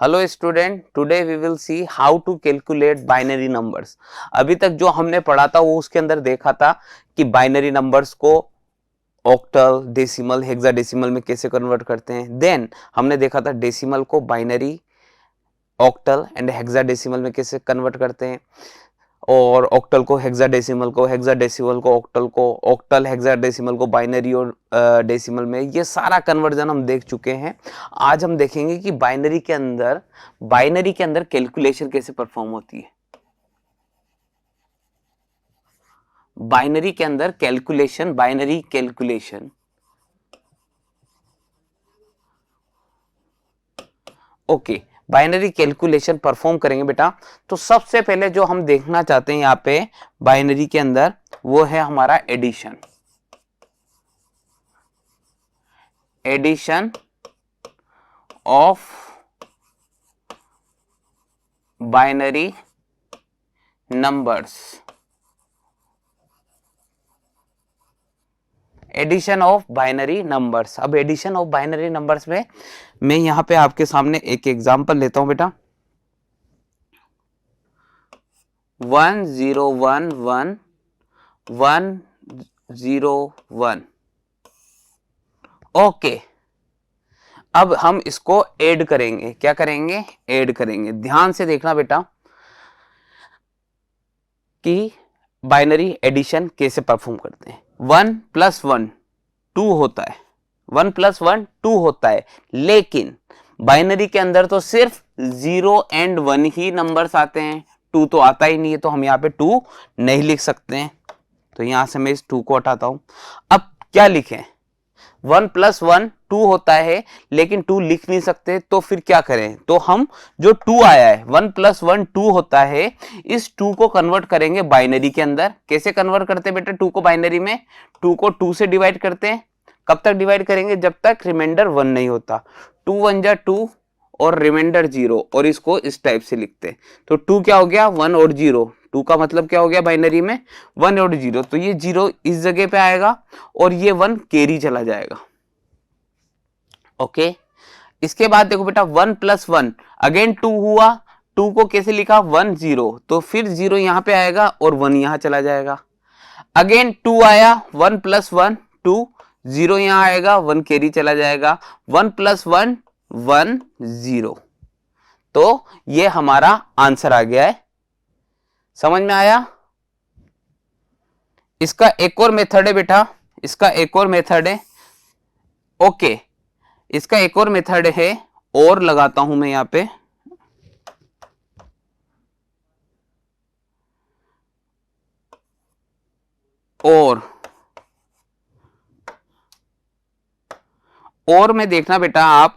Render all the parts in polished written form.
Hello student, today we will see how to calculate binary numbers. अभी तक जो हमने पढ़ा था वो उसके अंदर देखा था कि बाइनरी नंबर्स को ऑक्टल, डेसिमल, हेक्साडेसिमल में कैसे कन्वर्ट करते हैं। देन हमने देखा था डेसिमल को बाइनरी, ऑक्टल एंड हेक्साडेसिमल में कैसे कन्वर्ट करते हैं, और ऑक्टल को हेक्साडेसिमल को, हेक्साडेसिमल को ऑक्टल को, ऑक्टल हेक्साडेसिमल को बाइनरी और डेसिमल में। ये सारा कन्वर्जन हम देख चुके हैं। आज हम देखेंगे कि बाइनरी के अंदर कैलकुलेशन कैसे परफॉर्म होती है। बाइनरी के अंदर calculation, binary calculation. Okay, binary calculation perform करेंगे बेटा। तो सबसे पहले जो हम देखना चाहते हैं यहाँ पे बाइनरी के अंदर, वो है हमारा addition. Addition of binary numbers. Addition of binary numbers. अब एडिशन ऑफ बाइनरी नंबर्स में मैं यहां पे आपके सामने एक एग्जांपल लेता हूं बेटा। 1011 ओके। अब हम इसको ऐड करेंगे। क्या करेंगे? ऐड करेंगे। ध्यान से देखना बेटा कि बाइनरी एडिशन कैसे परफॉर्म करते हैं। 1 + 1 2 होता है, 1 + 1 2 होता है, लेकिन बाइनरी के अंदर तो सिर्फ 0 एंड 1 ही नंबर्स आते हैं, 2 तो आता ही नहीं है, तो हम यहाँ पे 2 नहीं लिख सकते हैं। तो यहां से मैं इस 2 को हटाता हूं। अब क्या लिखें? 1 + 1 2 होता है, लेकिन 2 लिख नहीं सकते, तो फिर क्या करें? तो हम जो 2 आया है, 1 + 1 2 होता है, इस 2 को कन्वर्ट करेंगे बाइनरी के अंदर। कैसे कन्वर्ट करते हैं बेटा 2 को बाइनरी में? 2 को 2 से डिवाइड करते हैं। कब तक डिवाइड करेंगे? जब तक रिमाइंडर 1 नहीं होता। 2 × 1 = 2 और रिमाइंडर 0, और इसको इस टाइप से लिखते हैं। तो 2 क्या हो गया? 1 और 0। 2 का मतलब क्या हो गया बाइनरी में? 1 और 0। तो ये 0 इस जगह पे आएगा और ये 1 कैरी चला जाएगा। ओके। इसके बाद देखो बेटा 1 + 1 अगेन 2 हुआ। 2 को कैसे लिखा? 1 0, तो फिर 0 यहां पे आएगा और 1 यहां चला जाएगा। अगेन 2 आया, 1 + 1 2, 0 यहां आएगा, 1 कैरी चला जाएगा। 1 + 1 1 0। तो ये हमारा आंसर आ गया है। समझ में आया? इसका एक और मेथड है बेटा, इसका एक और मेथड है। ओके, इसका एक और मेथड है, और लगाता हूं मैं यहां पे। और में देखना बेटा आप,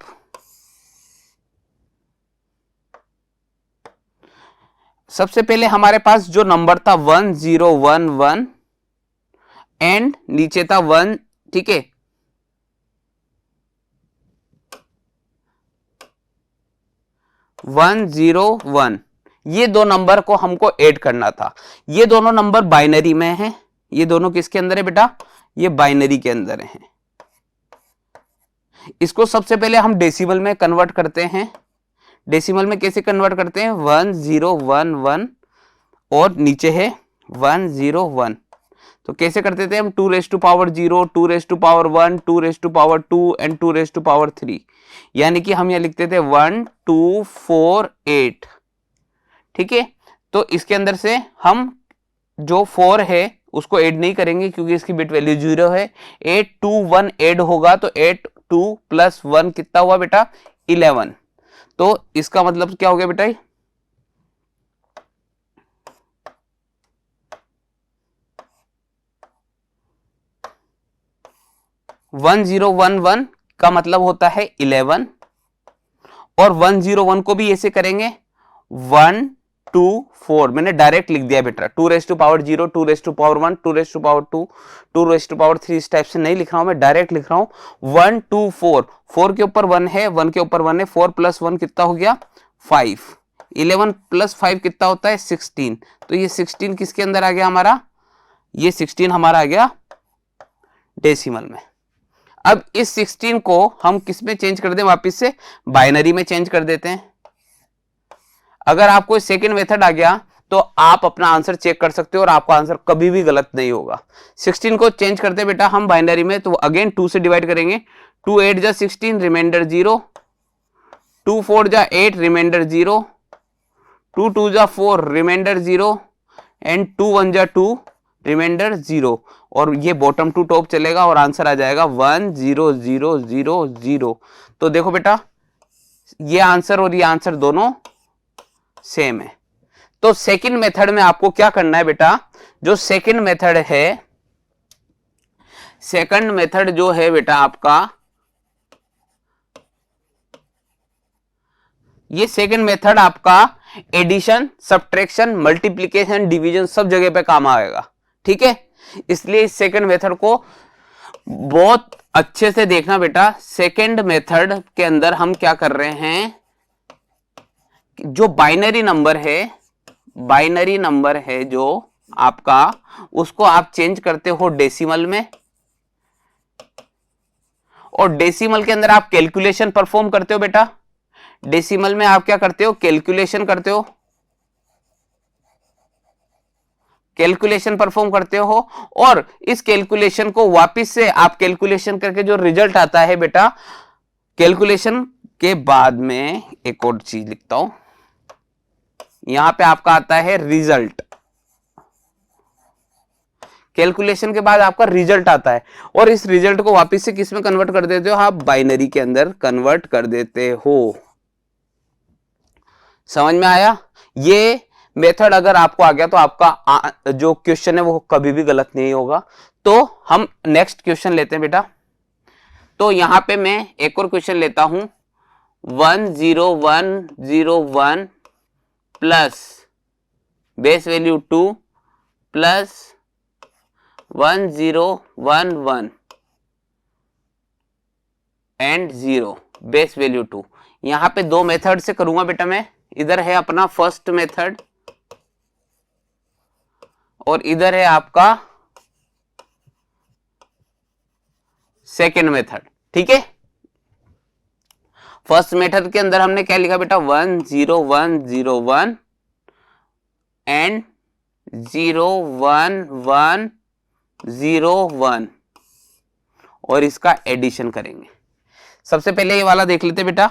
सबसे पहले हमारे पास जो नंबर था 1011 एंड नीचे था 1, ठीक है। वन 101, ये दो नंबर को हमको ऐड करना था। ये दोनों नंबर बाइनरी में हैं। ये दोनों किसके अंदर है बेटा? ये बाइनरी के अंदर है। इसको सबसे पहले हम डेसिमल में कन्वर्ट करते हैं। डेसिमल में कैसे कन्वर्ट करते हैं? 1011 और नीचे है 101। तो कैसे करते थे हम? 2⁻0, 2⁻1, 2⁻2 एंड 2⁻3। यानी कि हम यहां लिखते थे 1 2 4 8। ठीक है। तो इसके अंदर से हम जो 4 है उसको ऐड नहीं करेंगे क्योंकि इसकी बिट वैल्यू 0 है। 8 2 1 ऐड होगा, तो 8 2 + 1 कितना हुआ बेटा? 11। तो इसका मतलब क्या हो गया बेटा? 1011 का मतलब होता है 11, और 101 को भी ऐसे करेंगे 1 2 4। मैंने डायरेक्ट लिख दिया बेटा, 2⁻0, 2⁻1, 2⁻2, 2⁻3। इस टाइप से नहीं लिख रहा हूं, मैं डायरेक्ट लिख रहा हूं 1 2 4। 4 के ऊपर 1 है, 1 के ऊपर 1 है, 4 + 1 कितना हो गया? 5। 11 + 5 कितना होता है? 16। तो ये 16 किसके अंदर आ गया हमारा? ये 16 हमारा आ गया डेसिमल में। अब इस 16 को हम किस में चेंज कर दें? वापस से बाइनरी में चेंज कर देते हैं। अगर आपको सेकंड मेथड आ गया तो आप अपना आंसर चेक कर सकते हो और आपका आंसर कभी भी गलत नहीं होगा। 16 को चेंज करते बेटा हम बाइनरी में, तो अगेन 2 से डिवाइड करेंगे। 2 8 जा 16, रिमाइंडर 0। 2 4 जा 8, रिमाइंडर 0। 2 2 जा 4, रिमाइंडर 0 एंड 2 1 जा 2, रिमाइंडर 0। और ये बॉटम टू टॉप चलेगा और आंसर आ जाएगा 1 0 0 0 0। तो देखो बेटा ये आंसर और ये आंसर दोनों सेम है। तो सेकंड मेथड में आपको क्या करना है बेटा, जो सेकंड मेथड है, सेकंड मेथड जो है बेटा आपका, ये सेकंड मेथड आपका एडिशन, सब्ट्रैक्शन, मल्टीप्लिकेशन, डिवीजन सब जगह पे काम आएगा। ठीक है, इसलिए इस सेकंड मेथड को बहुत अच्छे से देखना बेटा। सेकंड मेथड के अंदर हम क्या कर रहे हैं, जो बाइनरी नंबर है, बाइनरी नंबर है जो आपका, उसको आप चेंज करते हो डेसिमल में, और डेसिमल के अंदर आप कैलकुलेशन परफॉर्म करते हो बेटा। डेसिमल में आप क्या करते हो, कैलकुलेशन करते हो, कैलकुलेशन परफॉर्म करते हो, और इस कैलकुलेशन को वापस से आप कैलकुलेशन करके जो रिजल्ट आता है बेटा, कैलकुलेशन के बाद में एक और चीज लिखता हूं, यहां पे आपका आता है रिजल्ट। कैलकुलेशन के बाद आपका रिजल्ट आता है, और इस रिजल्ट को वापस से किस में कन्वर्ट कर देते हो, आप बाइनरी के अंदर कन्वर्ट कर देते हो। समझ में आया? ये मेथड अगर आपको आ गया तो आपका जो क्वेश्चन है वो कभी भी गलत नहीं होगा। तो हम नेक्स्ट क्वेश्चन लेते हैं बेटा। तो यहां पे मैं एक और क्वेश्चन लेता हूं, 1 0 1 0 1 plus base value 2 plus 1 0 1 1 and 0 base value 2। यहां पे दो मेथड से करूंगा बेटा मैं। इधर है अपना फर्स्ट मेथड और इधर है आपका सेकेंड मेथड। ठीक है, फर्स्ट मेथड के अंदर हमने क्या लिखा बेटा, 1 0 1 0 1 एंड 0 1 1 0 1, और इसका एडिशन करेंगे। सबसे पहले ये वाला देख लेते बेटा।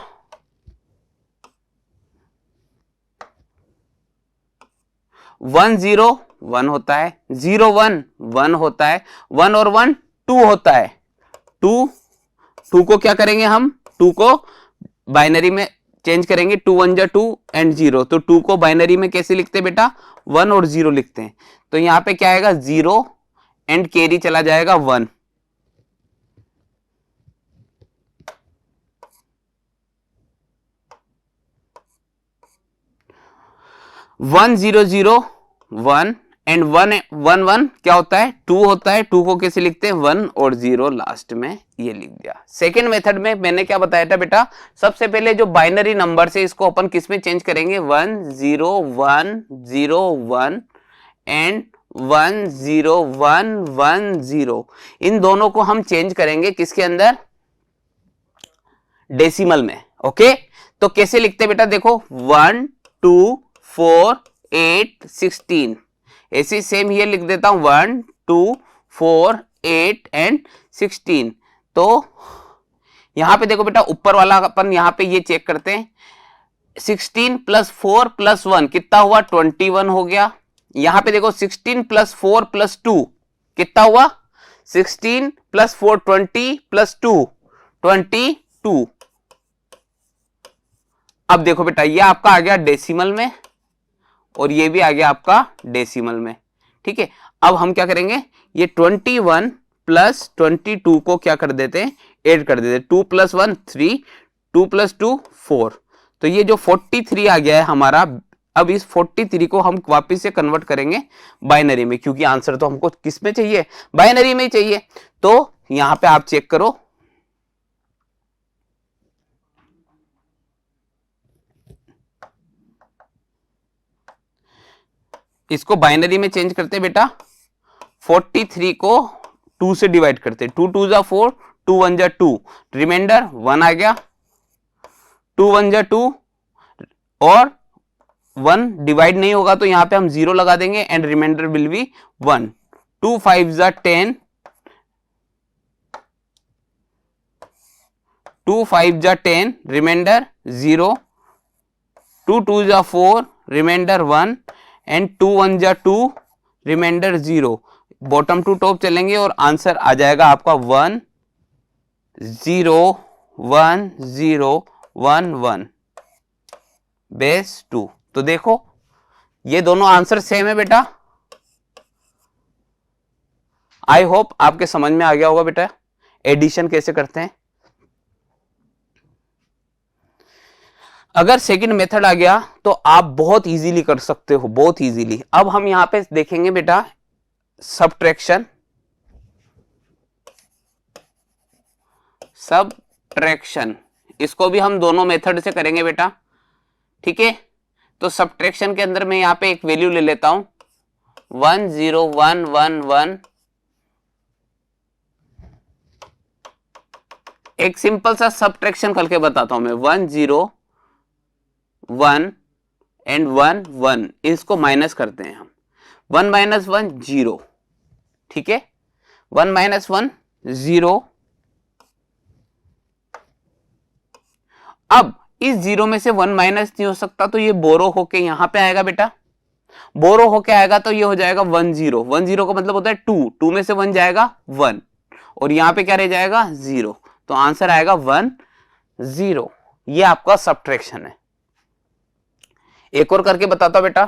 1 0 1 होता है, 0 1 1 होता है, 1 और 1 2 होता है। 2 को क्या करेंगे हम, 2 को बाइनरी में चेंज करेंगे, 2 1 जा 2 एंड 0। तो 2 को बाइनरी में कैसे लिखते हैं बेटा, 1 और 0 लिखते हैं। तो यहां पे क्या आएगा, 0 एंड कैरी चला जाएगा 1। 1 0 0 1 एंड 1 1 1 क्या होता है, 2 होता है। 2 को कैसे लिखते हैं, 1 और 0 लास्ट में ये लिख दिया। सेकेंड मेथड में मैंने क्या बताया था बेटा, सबसे पहले जो बाइनरी नंबर से इसको अपन किस में चेंज करेंगे, 1 0 1 0 1 एंड 1 0 1 1 0। इन दोनों को हम चेंज करेंगे किसके अंदर, डेसिमल में। ओके, तो कैसे लिखते बेटा, देखो 1 2 4 8 16, ऐसे सेम ये लिख देता हूं, 1 2 4 8 एंड 16। तो यहां पे देखो बेटा, ऊपर वाला अपन यहां पे ये चेक करते हैं, 16 प्लस 4 प्लस 1 कितना हुआ, 21 हो गया। यहां पे देखो 16 प्लस 4 प्लस 2 कितना हुआ, 16 प्लस 4 20 प्लस 2 22। अब देखो बेटा, ये आपका आ गया डेसिमल में और ये भी आ गया आपका डेसिमल में। ठीक है, अब हम क्या करेंगे, ये 21 प्लस 22 को क्या कर देते हैं, ऐड कर देते हैं। 2 प्लस 1 3, 2 प्लस 2 4। तो ये जो 43 आ गया है हमारा, अब इस 43 को हम वापस से कन्वर्ट करेंगे बाइनरी में, क्योंकि आंसर तो हमको किस में चाहिए, बाइनरी में ही चाहिए। तो यहां पे आप चेक करो, इसको बाइनरी में चेंज करते बेटा। 43 को 2 से डिवाइड करते, 2 2 जा 4, 2 1 जा 2, रिमाइंडर 1 आ गया, 2 1 जा 2 और 1 डिवाइड नहीं होगा तो यहाँ पे हम 0 लगा देंगे एंड रिमाइंडर विल बी 1। 2 5 जा 10, 2 5 जा 10, रिमाइंडर 0, 2 2 जा 4, रिमाइंडर 1 एंड 2 1 जा 2, रिमाइंडर 0। बॉटम टू टॉप चलेंगे और आंसर आ जाएगा आपका 1 0 1 0 1 1 बेस 2। तो देखो ये दोनों आंसर सेम है बेटा। आई होप आपके समझ में आ गया होगा बेटा एडिशन कैसे करते हैं। अगर सेकंड मेथड आ गया तो आप बहुत इजीली कर सकते हो, बहुत इजीली। अब हम यहां पे देखेंगे बेटा सब्ट्रैक्शन। सब्ट्रैक्शन इसको भी हम दोनों मेथड से करेंगे बेटा, ठीक है। तो सब्ट्रैक्शन के अंदर मैं यहां पे एक वैल्यू ले लेता हूं 1 0 1 1 1। एक सिंपल सा सब्ट्रैक्शन करके बताता हूं मैं। 1 0 1 एंड 1 1, इसको माइनस करते हैं हम। 1 माइनस 1 0, ठीक है। 1 माइनस 1 0। अब इस 0 में से 1 माइनस नहीं हो सकता तो ये बोरो होके यहां पे आएगा बेटा। बोरो होके आएगा तो ये हो जाएगा 1 0। 1 0 का मतलब होता है 2, 2 में से 1 जाएगा 1 और यहां पे क्या रह जाएगा 0। तो आंसर आएगा 1 0। ये आपका सब्ट्रैक्शन है। एक और करके बताता हूं बेटा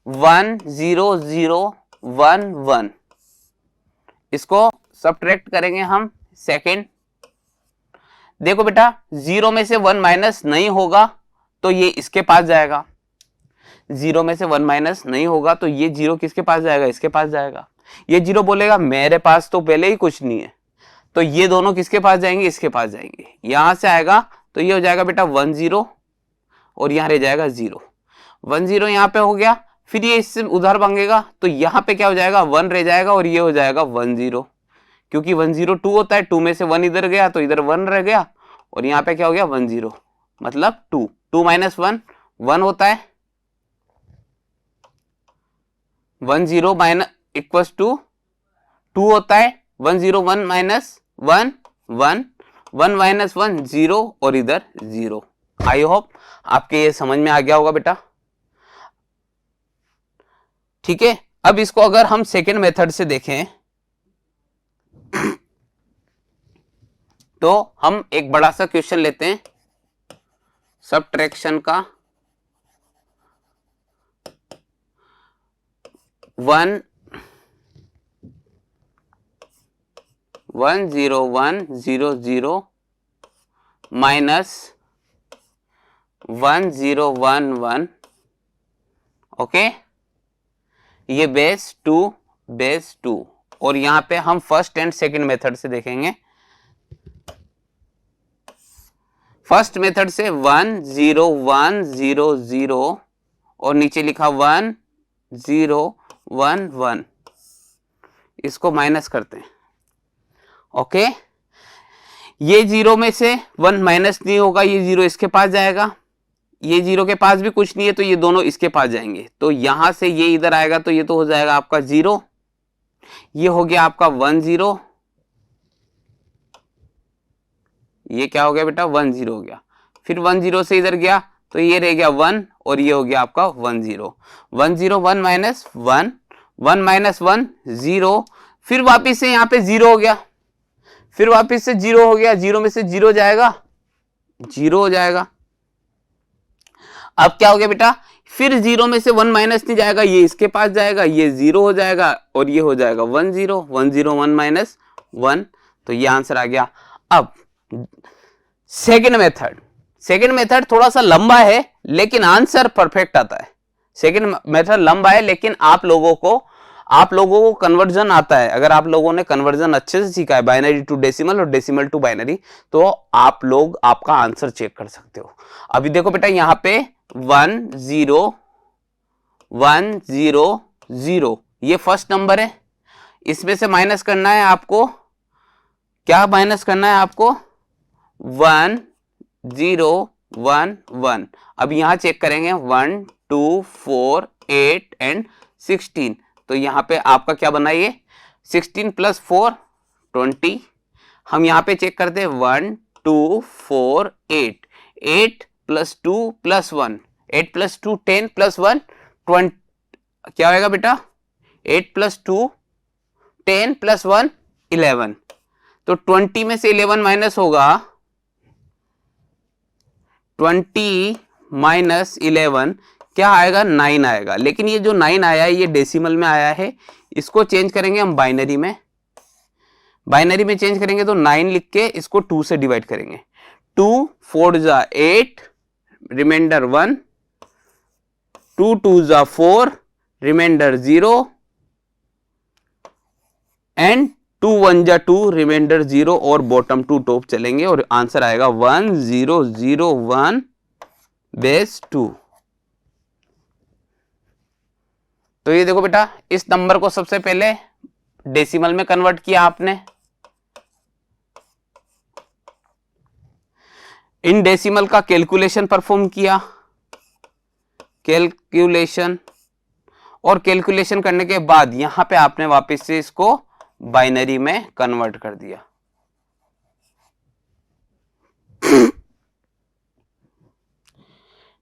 1 0 0 1 1, इसको सब्ट्रैक्ट करेंगे हम सेकंड। देखो बेटा 0 में से 1 माइनस नहीं होगा तो ये इसके पास जाएगा। 0 में से 1 माइनस नहीं होगा तो ये 0 किसके पास जाएगा, इसके पास जाएगा। ये 0 बोलेगा मेरे पास तो पहले ही कुछ नहीं है, तो ये दोनों किसके पास जाएंगे, इसके पास जाएंगे। यहां से आएगा तो ये हो जाएगा बेटा 1 0 और यहां रह जाएगा 0। 1 0 यहां पे हो गया, फिर ये इससे उधर भागेगा तो यहां पे क्या हो जाएगा 1 रह जाएगा और ये हो जाएगा 1 0, क्योंकि 1 0 2 होता है। 2 में से 1 इधर गया तो इधर 1 रह गया और यहाँ पे क्या हो गया 1 0, मतलब 2। 2 माइनस 1 1 होता है। 1 0 माइनस इक्वल्स टू 2 होता है। 1 0 1 माइनस 1 1, 1 माइनस 1 0 और इधर 0। आई होप आपके ये समझ में आ गया होगा बेटा, ठीक है। अब इसको अगर हम सेकेंड मेथड से देखें तो हम एक बड़ा सा क्वेश्चन लेते हैं सब्ट्रैक्शन का। 1 1 0 1 0 0 माइनस 1 0 1 1, ओके। ये बेस 2 और यहां पे हम फर्स्ट एंड सेकंड मेथड से देखेंगे। फर्स्ट मेथड से 1 0 1 0 0 और नीचे लिखा 1 0 1 1, इसको माइनस करते हैं, ओके। ये 0 में से 1 माइनस नहीं होगा, ये 0 इसके पास जाएगा। ये 0 के पास भी कुछ नहीं है तो ये दोनों इसके पास जाएंगे। तो यहां से ये इधर आएगा तो ये तो हो जाएगा आपका 0, ये हो गया आपका 1 0, ये क्या हो गया बेटा 1 0 हो गया। फिर 1 0 से इधर गया तो ये रह गया 1 और ये हो गया आपका 1 0। 1 0 1 माइनस 1 1 माइनस 1 0, फिर वापिस से यहाँ पे 0 हो गया, फिर वापिस से 0 हो गया। 0 में से 0 जाएगा 0 हो जाएगा। अब क्या हो गया बेटा, फिर 0 में से 1 माइनस नहीं जाएगा, ये इसके पास जाएगा, ये 0 हो जाएगा और ये हो जाएगा 1 0 1 0 1 माइनस 1। तो ये आंसर आ गया। अब सेकेंड मेथड थोड़ा सा लंबा है लेकिन आंसर परफेक्ट आता है। सेकेंड मेथड लंबा है लेकिन आप लोगों को कन्वर्जन आता है। अगर आप लोगों ने कन्वर्जन अच्छे से सीखा है, बाइनरी टू डेसिमल और डेसिमल टू बाइनरी, तो आप लोग आपका आंसर चेक कर सकते हो। अभी देखो बेटा यहां पे 1 0 1 0 0, ये फर्स्ट नंबर है। इसमें से माइनस करना है आपको, क्या माइनस करना है आपको 1 0 1 1। अब यहां चेक करेंगे 1 2 4 8 एंड 16, तो यहाँ पे आपका क्या बना ये 16 प्लस 4 20। हम यहाँ पे चेक करते हैं 1 2 4 8, 8 प्लस 2 प्लस 1, 8 प्लस 2 10 प्लस 1 20, क्या होगा बेटा 8 प्लस 2 10 प्लस 1 11। तो 20 में से 11 माइनस होगा, 20 माइनस 11 क्या आएगा 9 आएगा। लेकिन ये जो 9 आया है ये डेसिमल में आया है, इसको चेंज करेंगे हम बाइनरी में। बाइनरी में चेंज करेंगे तो 9 लिख के इसको 2 से डिवाइड करेंगे। 2 4 जा 8 रिमाइंडर 1, 2 2 जा 4 रिमाइंडर 0 एंड 2 1 जा 2 रिमाइंडर 0 और बॉटम टू टॉप चलेंगे और आंसर आएगा 1 0 0 1 बेस 2। तो ये देखो बेटा, इस नंबर को सबसे पहले डेसिमल में कन्वर्ट किया आपने, इन डेसिमल का कैलकुलेशन परफॉर्म किया, कैलकुलेशन, और कैलकुलेशन करने के बाद यहां पे आपने वापस से इसको बाइनरी में कन्वर्ट कर दिया।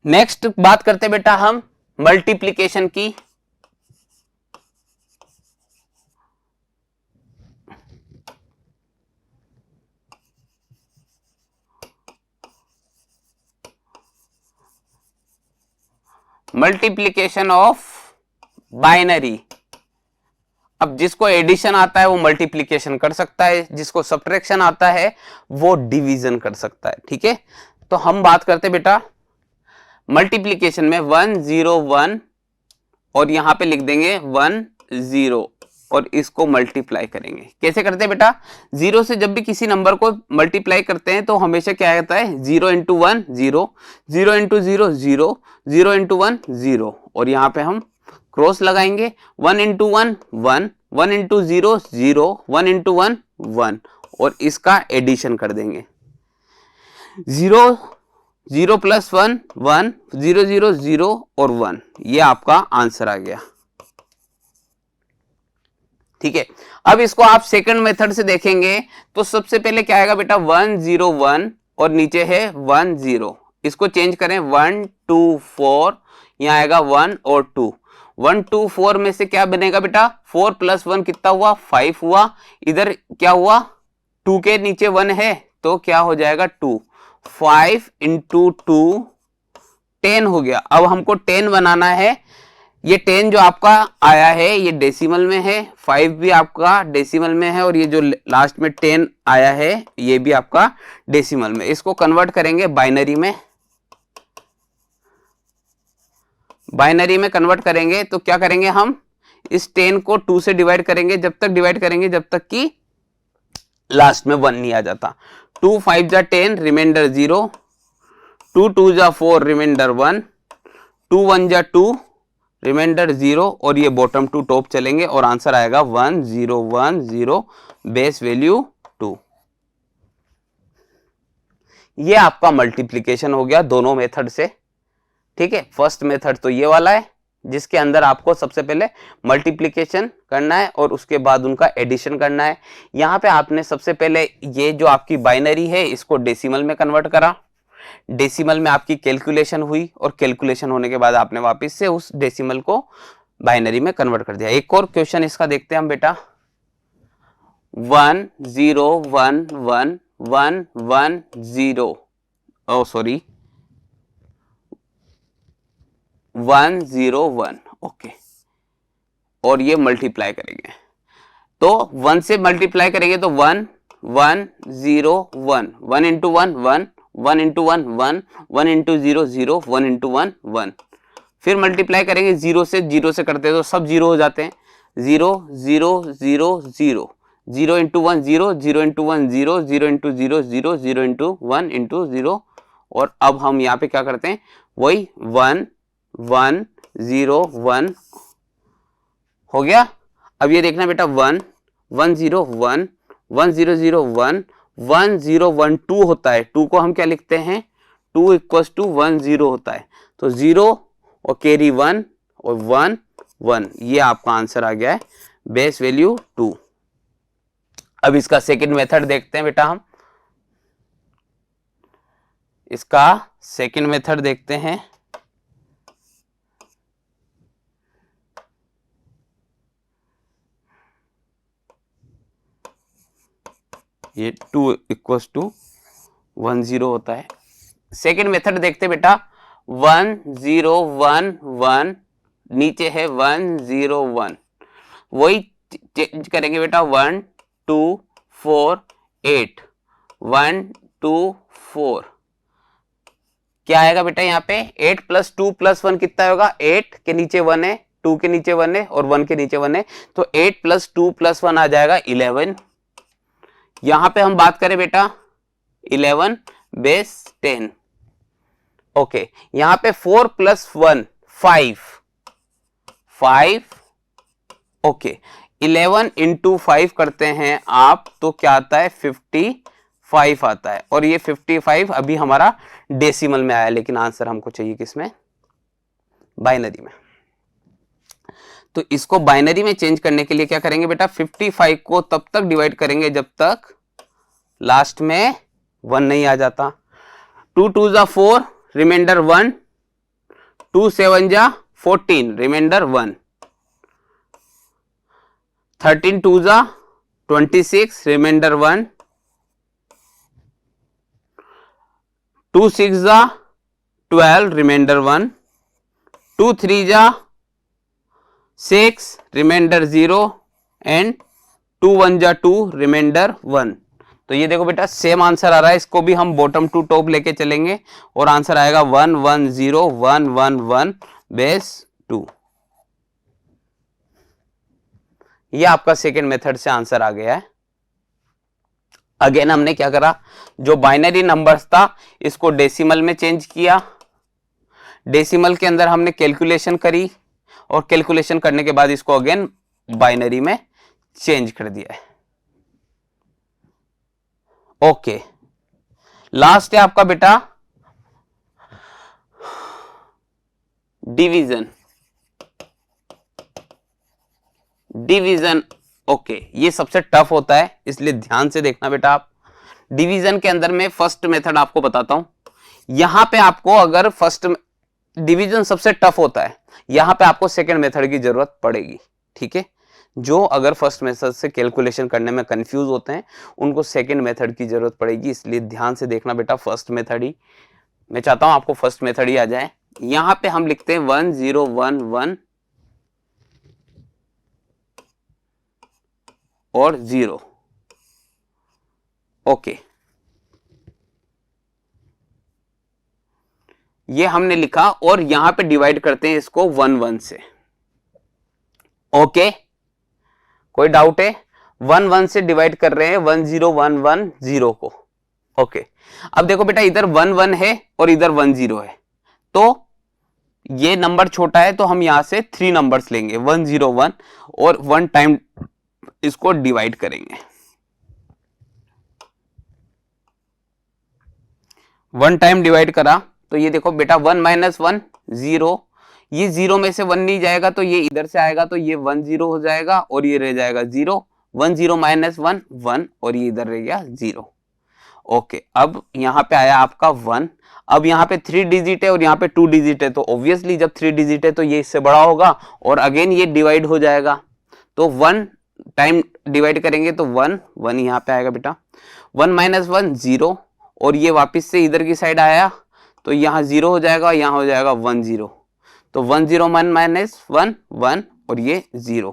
नेक्स्ट बात करते बेटा हम मल्टीप्लिकेशन की। Multiplication of binary. अब जिसको एडिशन आता है वो मल्टीप्लिकेशन कर सकता है, जिसको सब्ट्रैक्शन आता है वो डिवीजन कर सकता है। ठीक है, तो हम बात करते बेटा मल्टीप्लिकेशन में 1 0 1 और यहां पे लिख देंगे 1 0 और इसको मल्टीप्लाई करेंगे। कैसे करते हैं बेटा, 0 से जब भी किसी नंबर को मल्टीप्लाई करते हैं तो हमेशा क्या आता है 0 इंटू 1 0, 0 इंटू 0 0, 0 इंटू 1 0 और यहाँ पे हम क्रॉस लगाएंगे। 1 इंटू 1 1, 1 इंटू 0 0, 1 इंटू 1 1 और इसका एडिशन कर देंगे। 0 0 प्लस 1 1, 0 0 0 और 1, ये आपका आंसर आ गया। ठीक है, अब इसको आप सेकंड मेथड से देखेंगे तो सबसे पहले क्या आएगा बेटा 1 0 1 और नीचे है 1 0, इसको चेंज करें 1 2 4, यहां आएगा 1 और 2। 1 2 4 में से क्या बनेगा बेटा 4 प्लस 1 कितना हुआ 5 हुआ, इधर क्या हुआ 2 के नीचे 1 है तो क्या हो जाएगा 2, 5 इंटू 2 10 हो गया। अब हमको 10 बनाना है, ये 10 जो आपका आया है ये डेसिमल में है, 5 भी आपका डेसिमल में है और ये जो लास्ट में 10 आया है ये भी आपका डेसिमल में। इसको कन्वर्ट करेंगे बाइनरी में। बाइनरी में कन्वर्ट करेंगे तो क्या करेंगे हम इस 10 को 2 से डिवाइड करेंगे, जब तक डिवाइड करेंगे जब तक कि लास्ट में 1 नहीं आ जाता। 2 5 जा 10 रिमाइंडर 0, 2 2 जा 4 रिमाइंडर 1, 2 1 जा 2 रिमाइंडर 0 और ये बॉटम टू टॉप चलेंगे और आंसर आएगा 1 0 1 0 बेस वैल्यू 2। ये आपका मल्टीप्लिकेशन हो गया दोनों मेथड से। ठीक है, फर्स्ट मेथड तो ये वाला है जिसके अंदर आपको सबसे पहले मल्टीप्लिकेशन करना है और उसके बाद उनका एडिशन करना है। यहाँ पे आपने सबसे पहले ये जो आपकी बाइनरी है इसको डेसिमल में कन्वर्ट करा, डेसिमल में आपकी कैलकुलेशन हुई और कैलकुलेशन होने के बाद आपने वापस से उस डेसिमल को बाइनरी में कन्वर्ट कर दिया। एक और क्वेश्चन इसका देखते हैं हम बेटा, 1 0 1 1 1 1 0, ओ सॉरी 1 0 1, ओके, और ये मल्टीप्लाई करेंगे तो 1 से मल्टीप्लाई करेंगे तो 1 1 0 1, 1 इंटू 1 1, 1 इंटू 1 1, 1 इंटू 0 0, 1 इंटू 1 1, फिर मल्टीप्लाई करेंगे 0 से करते हैं तो सब 0 हो जाते हैं। 0 0 0 0, 0 into 1 0, 0 into 1 0, 0 into 0 0, 0 into 1 into 0 और अब हम यहाँ पे क्या करते हैं वही 1 1 0 1 हो गया। अब ये देखना बेटा 1 1 0 1, 1 0 0 1, 1 0 1 2 होता है, 2 को हम क्या लिखते हैं 2 इक्वल्स टू 1 0 होता है, तो 0 और कैरी 1 और 1 1, ये आपका आंसर आ गया है बेस वैल्यू 2। अब इसका सेकंड मेथड देखते हैं बेटा, हम इसका सेकंड मेथड देखते हैं। ये 2 इक्वल्स टू 1 0 होता है। सेकंड मेथड देखते हैं बेटा, 1 0 1 1, नीचे है 1 0 1, वही चेंज करेंगे बेटा, 1 2 4 8, 1 2 4, क्या आएगा बेटा यहाँ पे 8 प्लस 2 प्लस 1 कितना होगा, 8 के नीचे 1 है, 2 के नीचे 1 है और 1 के नीचे 1 है, तो 8 प्लस 2 प्लस 1 आ जाएगा 11। यहां पे हम बात करें बेटा 11 बेस 10। ओके, यहां पे 4 प्लस 1 5 5, ओके 11 इंटू 5 करते हैं आप, तो क्या आता है 55 आता है, और ये 55 अभी हमारा डेसिमल में आया, लेकिन आंसर हमको चाहिए किसमें, बाइनरी में। तो इसको बाइनरी में चेंज करने के लिए क्या करेंगे बेटा, 55 को तब तक डिवाइड करेंगे जब तक लास्ट में 1 नहीं आ जाता। 2 2 जा 4, रिमाइंडर 1, 2 7 जा 14, रिमाइंडर 1, 13 2 जा 26, रिमाइंडर 1, 2 6 जा 12, रिमाइंडर 1, 2 3 जा 6, रिमाइंडर 0, एंड 2 1 जा 2, रिमाइंडर 1। तो ये देखो बेटा सेम आंसर आ रहा है, इसको भी हम बॉटम टू टॉप लेके चलेंगे और आंसर आएगा 1 1 0 1 1 1 बेस 2। ये आपका सेकेंड मेथड से आंसर आ गया है। अगेन हमने क्या करा, जो बाइनरी नंबर्स था इसको डेसिमल में चेंज किया, डेसिमल के अंदर हमने कैलकुलेशन करी और कैलकुलेशन करने के बाद इसको अगेन बाइनरी में चेंज कर दिया है। ओके, लास्ट है आपका बेटा डिवीजन। डिवीजन ओके, ये सबसे टफ होता है, इसलिए ध्यान से देखना बेटा आप। डिवीजन के अंदर में फर्स्ट मेथड आपको बताता हूं। यहां पे आपको अगर फर्स्ट डिवीजन सबसे टफ होता है, यहां पे आपको सेकंड मेथड की जरूरत पड़ेगी, ठीक है। जो अगर फर्स्ट मेथड से कैलकुलेशन करने में कंफ्यूज होते हैं उनको सेकंड मेथड की जरूरत पड़ेगी, इसलिए ध्यान से देखना बेटा। फर्स्ट मेथड ही मैं चाहता हूं आपको फर्स्ट मेथड ही आ जाए। यहां पे हम लिखते हैं 1 0 1 1 और 0, ओके ये हमने लिखा, और यहां पे डिवाइड करते हैं इसको 1 1 से। ओके, कोई डाउट है? 1 1 से डिवाइड कर रहे हैं 1 0 1 1 0 को। ओके, अब देखो बेटा इधर 1 1 है और इधर 1 0 है, तो ये नंबर छोटा है तो हम यहां से 3 नंबर्स लेंगे 1 0 1 और 1 टाइम इसको डिवाइड करेंगे। 1 टाइम डिवाइड करा तो ये देखो बेटा 1 - 1 0, ये 0 में से 1 नहीं जाएगा तो ये इधर से आएगा, तो ये 1 0 हो जाएगा और ये रह जाएगा 0, 1 0 - 1 1 और ये इधर रह गया 0। ओके, अब यहाँ पे आया आपका 1। अब यहाँ पे 3 डिजिट है और यहाँ पे 2 डिजिट है, तो ऑब्वियसली जब 3 डिजिट है तो ये इससे बड़ा होगा और अगेन ये डिवाइड हो जाएगा, तो 1 टाइम डिवाइड करेंगे तो 1 1 यहाँ पे आएगा बेटा। 1 - 1 0 और ये वापस से इधर की साइड आया तो यहाँ 0 हो जाएगा, यहाँ हो जाएगा 1 0, तो 1 0 1 - 1 1 और ये 0,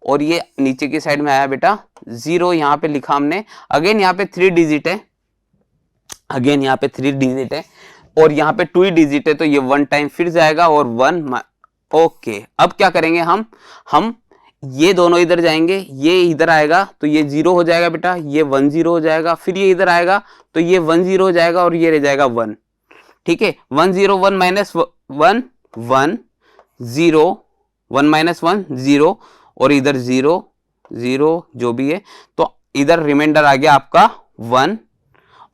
और ये नीचे की साइड में आया बेटा 0, यहाँ पे लिखा हमने। अगेन यहाँ पे 3 डिजिट है, अगेन यहाँ पे 3 डिजिट है और यहाँ पे 2 डिजिट है, तो ये 1 टाइम फिर जाएगा और 1। ओके, अब क्या करेंगे हम ये दोनों इधर जाएंगे, ये इधर आएगा तो ये 0 हो जाएगा बेटा, ये 1 0 हो जाएगा, फिर ये इधर आएगा तो ये 1 0 हो जाएगा और ये रह जाएगा 1, ठीक है। 1 0 1 - 1 1 0 1 - 1 0 और इधर 0 0 जो भी है, तो इधर रिमाइंडर आ गया आपका 1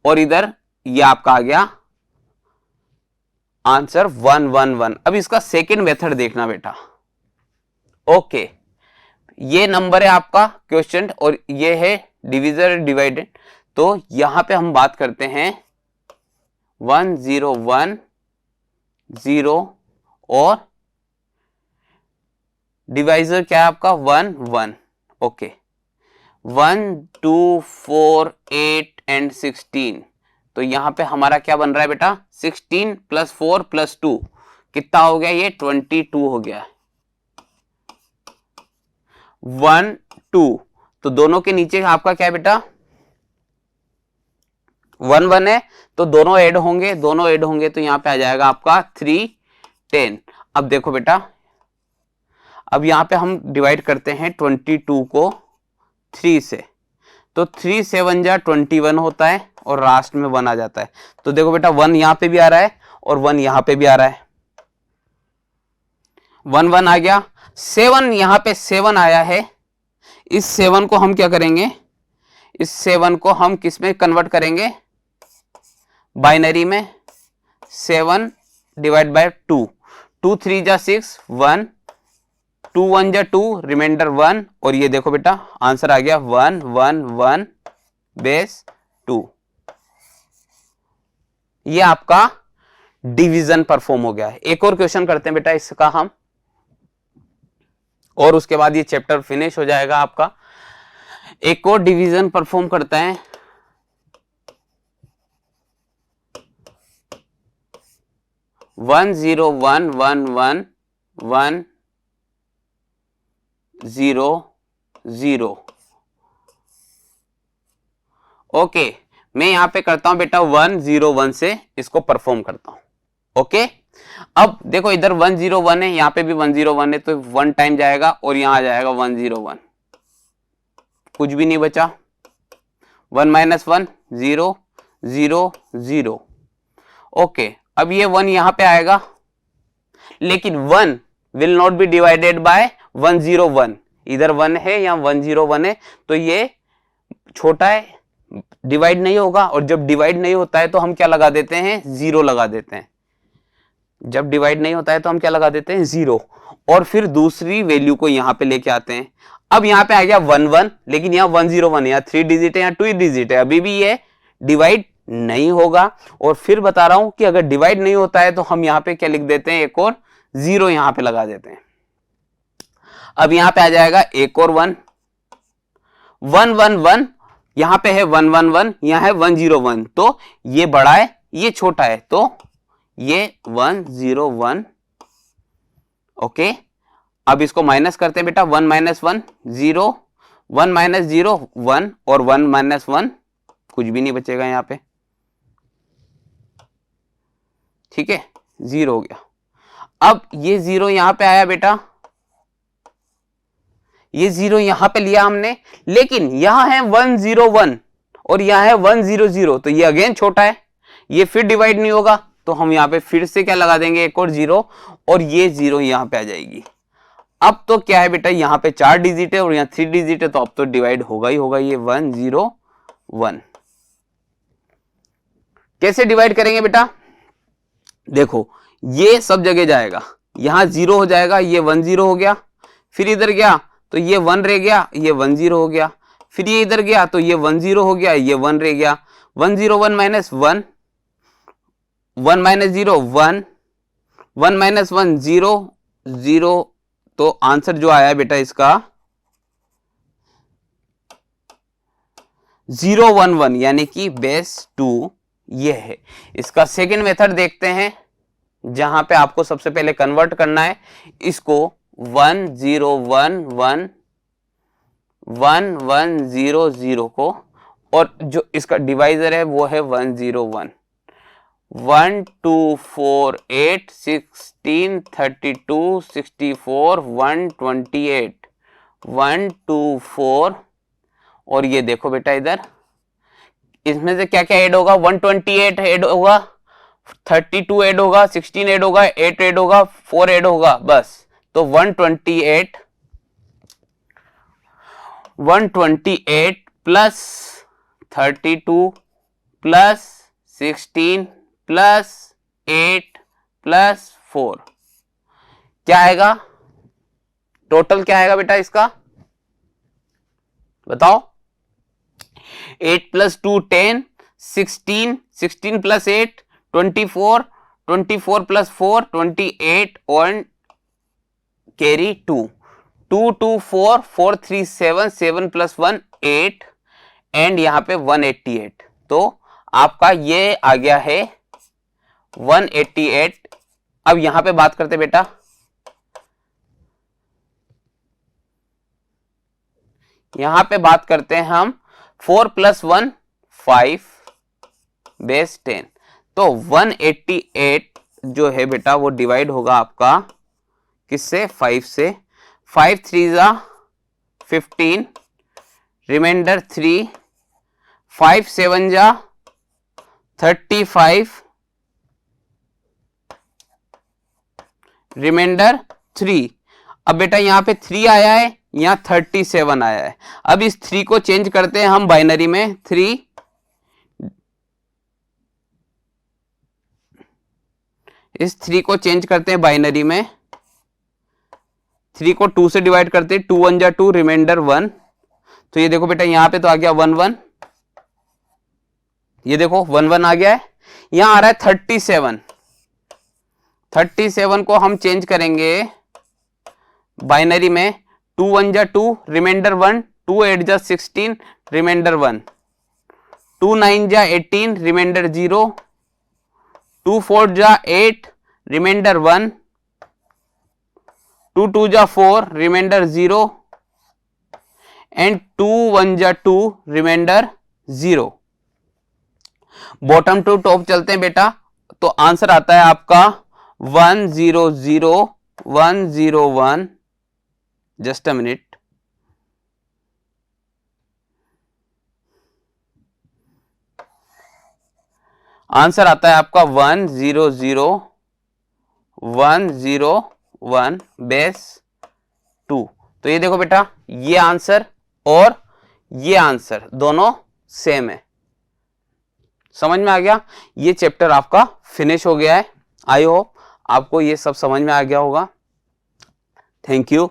और इधर ये आपका आ गया आंसर 111। अब इसका सेकंड मेथड देखना बेटा। ओके, ये नंबर है आपका क्वेश्चन और ये है डिविजर डिवाइडेड। तो यहां पे हम बात करते हैं 1 0 1 0 और डिवाइजर क्या है आपका 1 1। Okay, 1 2 4 8 and 16। तो यहां पे हमारा क्या बन रहा है बेटा 16 प्लस 4 प्लस 2 कितना हो गया, ये 22 हो गया। 1 2 तो दोनों के नीचे आपका क्या है बेटा 1 1 है, तो दोनों ऐड होंगे, दोनों ऐड होंगे तो यहां पे आ जाएगा आपका 3 10। अब देखो बेटा, अब यहां पे हम डिवाइड करते हैं 22 को 3 से, तो 3 7 जा 21 होता है और लास्ट में 1 आ जाता है। तो देखो बेटा 1 यहां पे भी आ रहा है और 1 यहां पे भी आ रहा है, 1 1 आ गया। 7 यहां पे 7 आया है, इस 7 को हम क्या करेंगे, इस 7 को हम किस में कन्वर्ट करेंगे, बाइनरी में। 7 डिवाइड बाय 2, 2 3 जा 6 1, 2 1 जा 2 रिमाइंडर 1 और ये देखो बेटा आंसर आ गया 1 1 1 बेस 2। ये आपका डिवीजन परफॉर्म हो गया है। एक और क्वेश्चन करते हैं बेटा इसका हम, और उसके बाद ये चैप्टर फिनिश हो जाएगा आपका। एक और डिवीजन परफॉर्म करते हैं। 1 0 1 1 1 1 0 0। ओके, मैं यहां पे करता हूं बेटा 1 0 1 से इसको परफॉर्म करता हूं। ओके, अब देखो इधर 1 0 1 है, यहां पे भी 1 0 1 है, तो 1 टाइम जाएगा और यहां आ जाएगा 1 0 1, कुछ भी नहीं बचा। 1 माइनस 1 0 0 0। ओके, अब ये 1 यहां पे आएगा, लेकिन 1 will not be divided by 1 0 1। इधर 1 है या 1 0 1 है, तो ये छोटा है, डिवाइड नहीं होगा। और जब डिवाइड नहीं होता है तो हम क्या लगा देते हैं, जीरो लगा देते हैं। जब डिवाइड नहीं होता है तो हम क्या लगा देते हैं, जीरो, और फिर दूसरी वैल्यू को यहां पे लेके आते हैं। अब यहां पे आ गया 1 1, लेकिन यहाँ 1 0 1 यहाँ 3 डिजिट है या 2 डिजिट है, अभी भी ये डिवाइड नहीं होगा। और फिर बता रहा हूं कि अगर डिवाइड नहीं होता है तो हम यहाँ पे क्या लिख देते हैं, एक और जीरो यहां पे लगा देते हैं। अब यहां पे आ जाएगा एक और 1 1 1 1, यहां पे है 1 1 1, यहां है 1 0 1, तो ये बड़ा है ये छोटा है, तो ये 1 0 1। ओके, अब इसको माइनस करते हैं बेटा, 1 माइनस 1 0, 1 माइनस 0 1 और 1 माइनस 1 कुछ भी नहीं बचेगा यहां पे, ठीक है, जीरो हो गया। अब ये जीरो यहां पे आया बेटा, ये जीरो यहां पे लिया हमने, लेकिन यहां है 1 0 1 और यहां है 1 0 0, तो ये अगेन छोटा है, ये फिर डिवाइड नहीं होगा, तो हम यहां पे फिर से क्या लगा देंगे, एक और जीरो, और ये जीरो यहां पे आ जाएगी। अब तो क्या है बेटा, यहां पे 4 डिजिट है और यहां 3 डिजिट है, तो अब तो डिवाइड होगा ही होगा, ये 1 0 1। कैसे डिवाइड करेंगे बेटा, देखो ये सब जगह जाएगा, यहां जीरो हो जाएगा, ये 1 0 हो गया, फिर इधर गया तो ये 1 रह गया, ये 1 0 हो गया, फिर ये इधर गया तो ये 1 0 हो गया, ये 1 रह गया, 1 0 1 माइनस 1, 1 माइनस 0 1, 1 माइनस 1 0 0। तो आंसर जो आया बेटा इसका 0 1 1, यानी कि बेस 2 ये है। इसका सेकंड मेथड देखते हैं, जहां पे आपको सबसे पहले कन्वर्ट करना है इसको 1 0 1 1 1 1 0 0 को, और जो इसका डिवाइजर है वो है 1 0 1। 1 2 4 8 16 32 64 128 1 2 4, और ये देखो बेटा इधर इसमें से क्या क्या ऐड होगा, 128 ऐड होगा, 32 ऐड होगा, 16 ऐड होगा, 8 ऐड होगा, 4 ऐड होगा, बस। तो 128 प्लस 32 प्लस 16 प्लस 8 प्लस 4 क्या आएगा, टोटल क्या आएगा बेटा इसका बताओ। 8 प्लस 2 10, 16, 16 प्लस 8 24, 24 प्लस 4 28 और कैरी 2, 2 2 4 4 3 7, 7 प्लस 1 8 एंड यहाँ पे 188। तो आपका ये आ गया है 188। अब यहां पे बात करते बेटा, यहां पे बात करते हैं हम 4 प्लस 1 5 बेस 10। तो 188 जो है बेटा वो डिवाइड होगा आपका किससे, 5 से। 5 3 जा 15, रिमाइंडर 3, 5 7 जा 35, रिमाइंडर 3। अब बेटा यहां पे 3 आया है, यहां 37 आया है। अब इस 3 को चेंज करते हैं हम बाइनरी में। 3 इस 3 को चेंज करते हैं बाइनरी में। 3 को 2 से डिवाइड करते हैं, 2 1 जा 2, रिमाइंडर 1। तो ये देखो बेटा यहां पे तो आ गया 1 1, ये देखो 1 1 आ गया है। यहां आ रहा है 37, 37 को हम चेंज करेंगे बाइनरी में। 2 1 जा 2, रिमाइंडर 1, 2 8 जा 16, रिमाइंडर 1, 2 9 जा 18, रिमाइंडर 0, 2 4 जा 8, रिमाइंडर 1, 2 2 जा 4, रिमाइंडर 0 एंड 2 1 जा 2, रिमाइंडर 0। बॉटम टू टॉप चलते हैं बेटा, तो आंसर आता है आपका 1 0 0 1 0 1। जस्ट अ मिनट, आंसर आता है आपका 1 0 0 1 0 1 बेस 2। तो ये देखो बेटा ये आंसर और ये आंसर दोनों सेम है। समझ में आ गया, ये चैप्टर आपका फिनिश हो गया है। आई होप आपको ये सब समझ में आ गया होगा। Thank you.